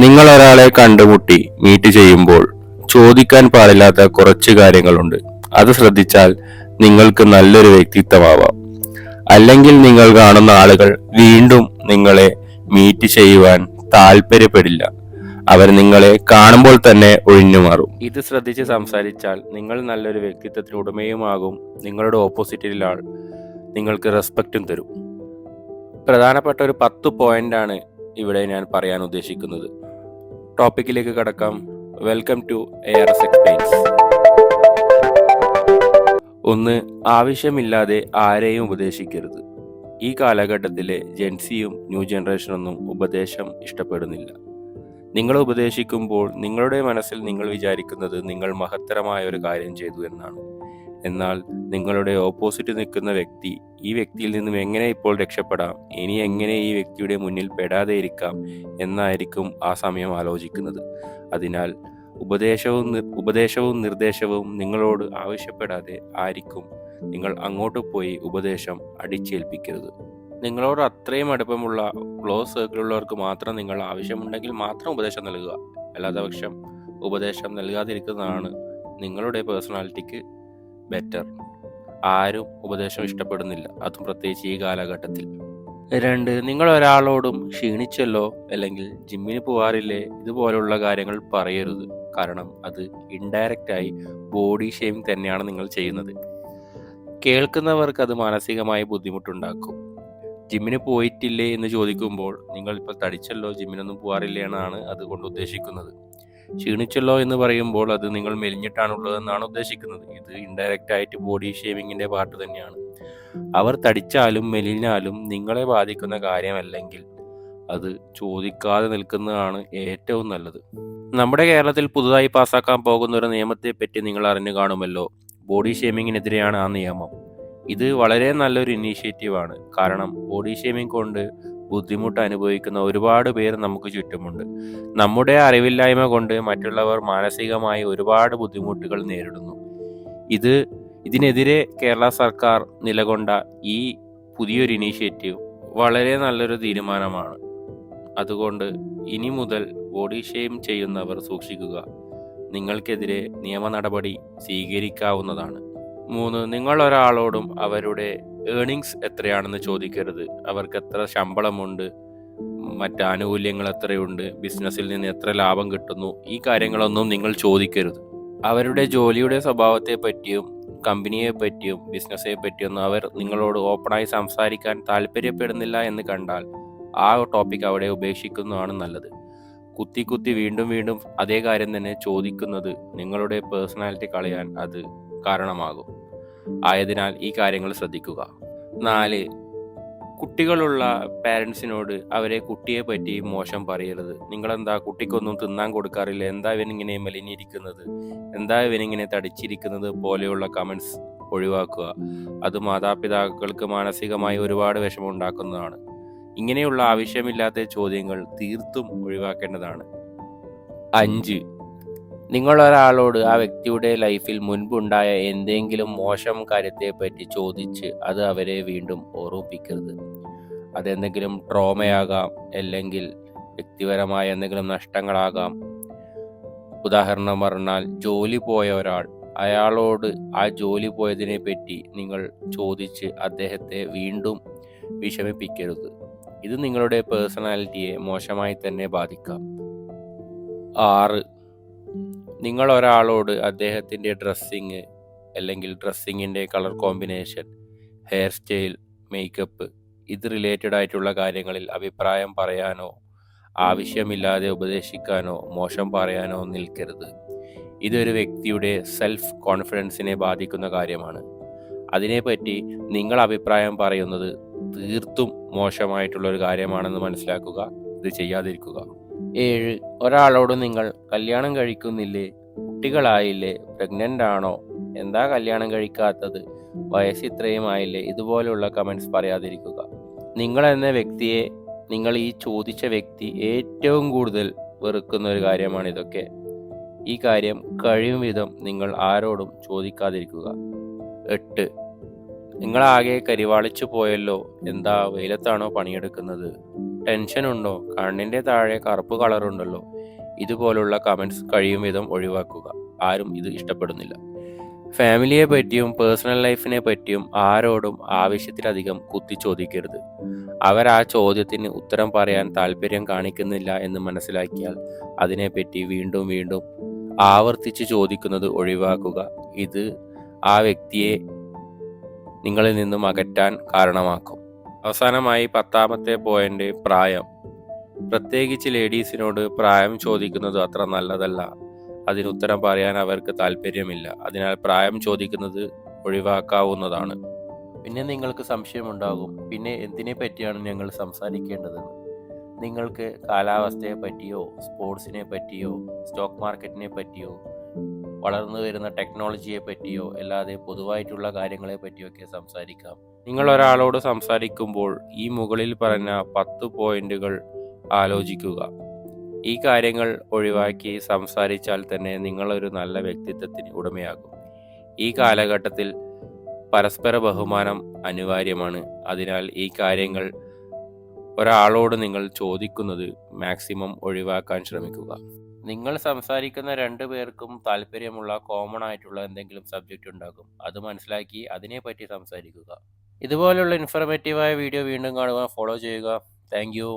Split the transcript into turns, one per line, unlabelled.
നിങ്ങൾ ഒരാളെ കണ്ടുമുട്ടി മീറ്റ് ചെയ്യുമ്പോൾ ചോദിക്കാൻ പാടില്ലാത്ത കുറച്ച് കാര്യങ്ങളുണ്ട്. അത് ശ്രദ്ധിച്ചാൽ നിങ്ങൾക്ക് നല്ലൊരു വ്യക്തിത്വമാവാം. അല്ലെങ്കിൽ നിങ്ങൾ കാണുന്ന ആളുകൾ വീണ്ടും നിങ്ങളെ മീറ്റ് ചെയ്യുവാൻ താല്പര്യപ്പെടില്ല. അവർ നിങ്ങളെ കാണുമ്പോൾ തന്നെ ഒഴിഞ്ഞു മാറും. ഇത് ശ്രദ്ധിച്ച് സംസാരിച്ചാൽ നിങ്ങൾ നല്ലൊരു വ്യക്തിത്വത്തിന് ഉടമയുമാകും. നിങ്ങളുടെ ഓപ്പോസിറ്റിലുള്ള ആൾ നിങ്ങൾക്ക് റെസ്പെക്റ്റും തരും. പ്രധാനപ്പെട്ട ഒരു 10 പോയിന്റാണ് ഇവിടെ ഞാൻ പറയാൻ ഉദ്ദേശിക്കുന്നത്. ടോപ്പിക്കിലേക്ക് കടക്കാം. Welcome to ARS explains. 1. ആവശ്യമില്ലാതെ ആരെയും ഉപദേശിക്കരുത്. ഈ കാലഘട്ടത്തിലെ ജെൻസിയും ന്യൂ ജനറേഷനൊന്നും ഉപദേശം ഇഷ്ടപ്പെടുന്നില്ല. നിങ്ങൾ ഉപദേശിക്കുമ്പോൾ നിങ്ങളുടെ മനസ്സിൽ നിങ്ങൾ വിചാരിക്കുന്നത് നിങ്ങൾ മഹത്തരമായ ഒരു കാര്യം ചെയ്തു എന്നാണ്. എന്നാൽ നിങ്ങളുടെ ഓപ്പോസിറ്റ് നിൽക്കുന്ന വ്യക്തി ഈ വ്യക്തിയിൽ നിന്നും എങ്ങനെ ഇപ്പോൾ രക്ഷപ്പെടാം, ഇനി എങ്ങനെ ഈ വ്യക്തിയുടെ മുന്നിൽ പെടാതെ ഇരിക്കാം എന്നായിരിക്കും ആ സമയം ആലോചിക്കുന്നത്. അതിനാൽ ഉപദേശവും നിർദ്ദേശവും നിങ്ങളോട് ആവശ്യപ്പെടാതെ ആയിരിക്കും നിങ്ങൾ അങ്ങോട്ട് പോയി ഉപദേശം അടിച്ചേൽപ്പിക്കരുത്. നിങ്ങളോട് അത്രയും അടുപ്പമുള്ള ക്ലോസ് സർക്കിളുള്ളവർക്ക് മാത്രം നിങ്ങൾ ആവശ്യമുണ്ടെങ്കിൽ മാത്രം ഉപദേശം നൽകുക. അല്ലാത്ത പക്ഷം ഉപദേശം നൽകാതിരിക്കുന്നതാണ് നിങ്ങളുടെ പേഴ്സണാലിറ്റിക്ക് ബെറ്റർ. ആരും ഉപദേശം ഇഷ്ടപ്പെടുന്നില്ല, അതും പ്രത്യേകിച്ച് ഈ കാലഘട്ടത്തിൽ. 2. നിങ്ങൾ ഒരാളോടും ക്ഷീണിച്ചല്ലോ അല്ലെങ്കിൽ ജിമ്മിന് പോകാറില്ലേ ഇതുപോലുള്ള കാര്യങ്ങൾ പറയരുത്. കാരണം അത് ഇൻഡയറക്റ്റായി ബോഡി ഷേമിങ് തന്നെയാണ് നിങ്ങൾ ചെയ്യുന്നത്. കേൾക്കുന്നവർക്ക് അത് മാനസികമായി ബുദ്ധിമുട്ടുണ്ടാക്കും. ജിമ്മിന് പോയിട്ടില്ലേ എന്ന് ചോദിക്കുമ്പോൾ നിങ്ങൾ ഇപ്പോൾ തടിച്ചല്ലോ, ജിമ്മിനൊന്നും പോകാറില്ലേ എന്നാണ് അതുകൊണ്ട് ഉദ്ദേശിക്കുന്നത്. ക്ഷീണിച്ചല്ലോ എന്ന് പറയുമ്പോൾ അത് നിങ്ങൾ മെലിഞ്ഞിട്ടാണുള്ളതെന്നാണ് ഉദ്ദേശിക്കുന്നത്. ഇത് ഇൻഡയറക്റ്റ് ആയിട്ട് ബോഡി ഷേമിങ്ങിന്റെ പാർട്ട് തന്നെയാണ്. അവർ തടിച്ചാലും മെലിഞ്ഞാലും നിങ്ങളെ ബാധിക്കുന്ന കാര്യമല്ലെങ്കിൽ അത് ചോദിക്കാതെ നിൽക്കുന്നതാണ് ഏറ്റവും നല്ലത്. നമ്മുടെ കേരളത്തിൽ പുതുതായി പാസ്സാക്കാൻ പോകുന്ന ഒരു നിയമത്തെ പറ്റി നിങ്ങൾ അറിഞ്ഞു കാണുമല്ലോ. ബോഡി ഷേമിങ്ങിനെതിരെയാണ് ആ നിയമം. ഇത് വളരെ നല്ലൊരു ഇനീഷ്യേറ്റീവാണ്. കാരണം ബോഡി ഷേമിംഗ് കൊണ്ട് ബുദ്ധിമുട്ട് അനുഭവിക്കുന്ന ഒരുപാട് പേർ നമുക്ക് ചുറ്റുമുണ്ട്. നമ്മുടെ അറിവില്ലായ്മ കൊണ്ട് മറ്റുള്ളവർ മാനസികമായി ഒരുപാട് ബുദ്ധിമുട്ടുകൾ നേരിടുന്നു. ഇതിനെതിരെ കേരള സർക്കാർ നിലകൊണ്ട ഈ പുതിയൊരു ഇനീഷ്യേറ്റീവ് വളരെ നല്ലൊരു തീരുമാനമാണ്. അതുകൊണ്ട് ഇനി മുതൽ ബോഡി ഷെയിം ചെയ്യുന്നവർ സൂക്ഷിക്കുക. നിങ്ങൾക്കെതിരെ നിയമ നടപടി സ്വീകരിക്കാവുന്നതാണ്. 3. നിങ്ങൾ ഒരാളോടും അവരുടെ ഏണിങ്സ് എത്രയാണെന്ന് ചോദിക്കരുത്. അവർക്ക് എത്ര ശമ്പളമുണ്ട്, മറ്റ് ആനുകൂല്യങ്ങൾ എത്രയുണ്ട്, ബിസിനസ്സിൽ നിന്ന് എത്ര ലാഭം കിട്ടുന്നു, ഈ കാര്യങ്ങളൊന്നും നിങ്ങൾ ചോദിക്കരുത്. അവരുടെ ജോലിയുടെ സ്വഭാവത്തെ പറ്റിയും കമ്പനിയെ പറ്റിയും ബിസിനസ്സെ പറ്റിയൊന്നും അവർ നിങ്ങളോട് ഓപ്പണായി സംസാരിക്കാൻ താല്പര്യപ്പെടുന്നില്ല എന്ന് കണ്ടാൽ ആ ടോപ്പിക് അവിടെ ഉപേക്ഷിക്കുന്നതാണ് നല്ലത്. കുത്തി വീണ്ടും വീണ്ടും അതേ കാര്യം തന്നെ ചോദിക്കുന്നത് നിങ്ങളുടെ പേഴ്സണാലിറ്റി കളയാൻ അത് കാരണമാകും. ആയതിനാൽ ഈ കാര്യങ്ങൾ ശ്രദ്ധിക്കുക. 4. കുട്ടികളുള്ള പാരൻസിനോട് അവരെ കുട്ടിയെ പറ്റി മോശം പറയരുത്. നിങ്ങളെന്താ കുട്ടിക്കൊന്നും തിന്നാൻ കൊടുക്കാറില്ല, എന്താ ഇവനിങ്ങനെ മെലിഞ്ഞിരിക്കുന്നത്, എന്താ ഇവനിങ്ങനെ തടിച്ചിരിക്കുന്നത് പോലെയുള്ള കമൻസ് ഒഴിവാക്കുക. അത് മാതാപിതാക്കൾക്ക് മാനസികമായി ഒരുപാട് വിഷമമുണ്ടാക്കുന്നതാണ്. ഇങ്ങനെയുള്ള ആവശ്യമില്ലാത്ത ചോദ്യങ്ങൾ തീർത്തും ഒഴിവാക്കേണ്ടതാണ്. 5. നിങ്ങൾ ഒരാളോട് ആ വ്യക്തിയുടെ ലൈഫിൽ മുൻപുണ്ടായ എന്തെങ്കിലും മോശം കാര്യത്തെപ്പറ്റി ചോദിച്ച് അത് അവരെ വീണ്ടും ഓർമ്മിപ്പിക്കരുത്. അതെന്തെങ്കിലും ട്രോമയാകാം, അല്ലെങ്കിൽ വ്യക്തിപരമായ എന്തെങ്കിലും നഷ്ടങ്ങളാകാം. ഉദാഹരണം പറഞ്ഞാൽ, ജോലി പോയ ഒരാൾ, അയാളോട് ആ ജോലി പോയതിനെ പറ്റി നിങ്ങൾ ചോദിച്ച് അദ്ദേഹത്തെ വീണ്ടും വിഷമിപ്പിക്കരുത്. ഇത് നിങ്ങളുടെ പേഴ്സണാലിറ്റിയെ മോശമായി തന്നെ ബാധിക്കാം. 6. നിങ്ങൾ ഒരാളോട് അദ്ദേഹത്തിൻ്റെ ഡ്രസ്സിങ് അല്ലെങ്കിൽ ഡ്രസ്സിങ്ങിൻ്റെ colour combination, hair style, makeup ഇത് റിലേറ്റഡ് ആയിട്ടുള്ള കാര്യങ്ങളിൽ അഭിപ്രായം പറയാനോ ആവശ്യമില്ലാതെ ഉപദേശിക്കാനോ മോശം പറയാനോ നിൽക്കരുത്. ഇതൊരു വ്യക്തിയുടെ സെൽഫ് കോൺഫിഡൻസിനെ ബാധിക്കുന്ന കാര്യമാണ്. അതിനെപ്പറ്റി നിങ്ങൾ അഭിപ്രായം പറയുന്നത് തീർത്തും മോശമായിട്ടുള്ളൊരു കാര്യമാണെന്ന് മനസ്സിലാക്കുക. ഇത് ചെയ്യാതിരിക്കുക. 7. ഒരാളോട് നിങ്ങൾ കല്യാണം കഴിക്കുന്നില്ലേ, കുട്ടികളായില്ലേ, പ്രഗ്നൻ്റ് ആണോ, എന്താ കല്യാണം കഴിക്കാത്തത്, വയസ്സ് ഇത്രയും ആയില്ലേ ഇതുപോലുള്ള കമൻറ്റ്സ് പറയാതിരിക്കുക. നിങ്ങൾ എന്ന വ്യക്തിയെ, നിങ്ങൾ ഈ ചോദിച്ച വ്യക്തി ഏറ്റവും കൂടുതൽ വെറുക്കുന്ന ഒരു കാര്യമാണ് ഇതൊക്കെ. ഈ കാര്യം കഴിയും വിധം നിങ്ങൾ ആരോടും ചോദിക്കാതിരിക്കുക. 8. നിങ്ങളാകെ കരിവാളിച്ചു പോയല്ലോ, എന്താ വെയിലത്താണോ പണിയെടുക്കുന്നത്, ടെൻഷൻ ഉണ്ടോ? കണ്ണിൻ്റെ താഴെ കറുപ്പ് കളറുണ്ടല്ലോ. ഇതുപോലുള്ള കമൻറ്റ്സ് കഴിയും വിധം ഒഴിവാക്കുക. ആരും ഇത് ഇഷ്ടപ്പെടുന്നില്ല. ഫാമിലിയെ പറ്റിയും പേഴ്സണൽ ലൈഫിനെ പറ്റിയും ആരോടും ആവശ്യത്തിലധികം കുത്തിച്ചോദിക്കരുത്. അവർ ആ ചോദ്യത്തിന് ഉത്തരം പറയാൻ താല്പര്യം കാണിക്കുന്നില്ല എന്ന് മനസ്സിലാക്കിയാൽ അതിനെപ്പറ്റി വീണ്ടും വീണ്ടും ആവർത്തിച്ച് ചോദിക്കുന്നത് ഒഴിവാക്കുക. ഇത് ആ വ്യക്തിയെ നിങ്ങളിൽ നിന്നും അകറ്റാൻ കാരണമാക്കും. അവസാനമായി 10ാമത്തെ പോയിന്റ്, പ്രായം. പ്രത്യേകിച്ച് ലേഡീസിനോട് പ്രായം ചോദിക്കുന്നത് അത്ര നല്ലതല്ല. അതിനുത്തരം പറയാൻ അവർക്ക് താല്പര്യമില്ല. അതിനാൽ പ്രായം ചോദിക്കുന്നത് ഒഴിവാക്കാവുന്നതാണ്. പിന്നെ നിങ്ങൾക്ക് സംശയമുണ്ടാകും, പിന്നെ എന്തിനെ പറ്റിയാണ് ഞങ്ങൾ സംസാരിക്കേണ്ടതെന്ന്. നിങ്ങൾക്ക് കാലാവസ്ഥയെ പറ്റിയോ സ്പോർട്സിനെ പറ്റിയോ സ്റ്റോക്ക് മാർക്കറ്റിനെ പറ്റിയോ വളർന്നു വരുന്ന ടെക്നോളജിയെ പറ്റിയോ അല്ലാതെ പൊതുവായിട്ടുള്ള കാര്യങ്ങളെ പറ്റിയൊക്കെ സംസാരിക്കാം. നിങ്ങൾ ഒരാളോട് സംസാരിക്കുമ്പോൾ ഈ മുകളിൽ പറഞ്ഞ 10 പോയിന്റുകൾ ആലോചിക്കുക. ഈ കാര്യങ്ങൾ ഒഴിവാക്കി സംസാരിച്ചാൽ തന്നെ നിങ്ങളൊരു നല്ല വ്യക്തിത്വത്തിന് ഉടമയാകും. ഈ കാലഘട്ടത്തിൽ പരസ്പര ബഹുമാനം അനിവാര്യമാണ്. അതിനാൽ ഈ കാര്യങ്ങൾ ഒരാളോട് നിങ്ങൾ ചോദിക്കുന്നത് മാക്സിമം ഒഴിവാക്കാൻ ശ്രമിക്കുക. നിങ്ങൾ സംസാരിക്കുന്ന 2 പേർക്കും താല്പര്യമുള്ള കോമൺ ആയിട്ടുള്ള എന്തെങ്കിലും സബ്ജക്റ്റ് ഉണ്ടാകും. അത് മനസ്സിലാക്കി അതിനെപ്പറ്റി സംസാരിക്കുക. ഇതുപോലുള്ള ഇൻഫർമേറ്റീവായ വീഡിയോ വീണ്ടും കാണുവാൻ ഫോളോ ചെയ്യുക. Thank you.